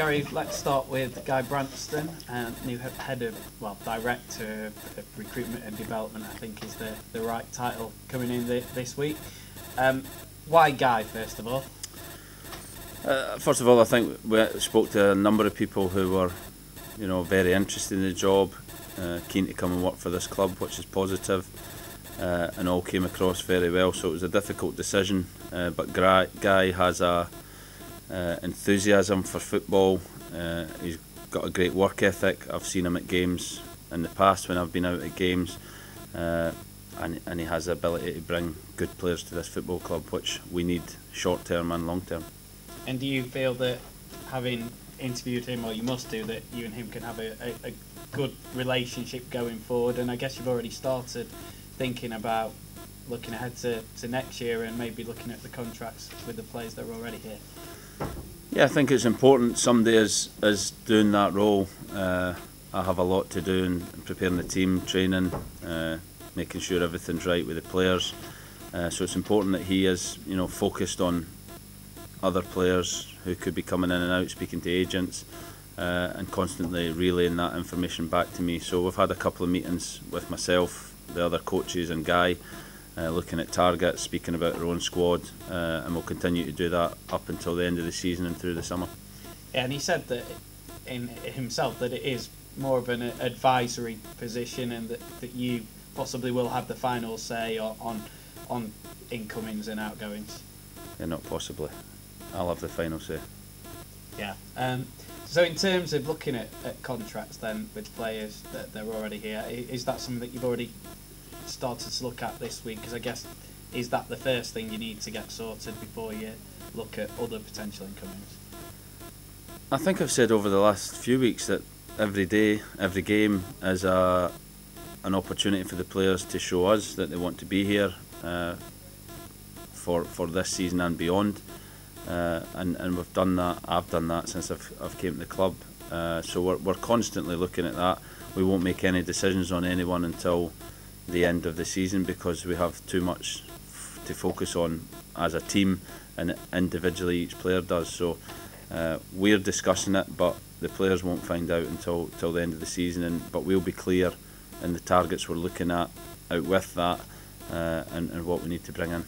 Gary, let's start with Guy Branston, new director of recruitment and development. I think is the right title coming in this week. Why Guy, first of all? First of all, I think we spoke to a number of people who were, very interested in the job, keen to come and work for this club, which is positive, and all came across very well. So it was a difficult decision, but Guy has a enthusiasm for football. He's got a great work ethic. I've seen him at games in the past when I've been out at games, and he has the ability to bring good players to this football club, which we need short term and long term. And do you feel that, having interviewed him, or you must do, that you and him can have a good relationship going forward? And I guess you've already started thinking about looking ahead to next year and maybe looking at the contracts with the players that are already here. Yeah, I think it's important somebody is doing that role. I have a lot to do in preparing the team, training, making sure everything's right with the players. So it's important that he is, focused on other players who could be coming in and out, speaking to agents, and constantly relaying that information back to me. So we've had a couple of meetings with myself, the other coaches and Guy, looking at targets, speaking about our own squad, and we'll continue to do that up until the end of the season and through the summer. Yeah, and he said that in himself that it is more of an advisory position, and that you possibly will have the final say on incomings and outgoings. Yeah, not possibly. I'll have the final say. Yeah. So in terms of looking at contracts then with players that they're already here, is that something that you've already started to look at this week? Because I guess, is that the first thing you need to get sorted before you look at other potential incomings? I think I've said over the last few weeks that every day, every game is an opportunity for the players to show us that they want to be here for this season and beyond. And we've done that. I've done that since I've came to the club. So we're constantly looking at that. We won't make any decisions on anyone until the end of the season, because we have too much to focus on as a team, and individually each player does. So we're discussing it, but the players won't find out until the end of the season. But we'll be clear in the targets we're looking at out with that, and what we need to bring in.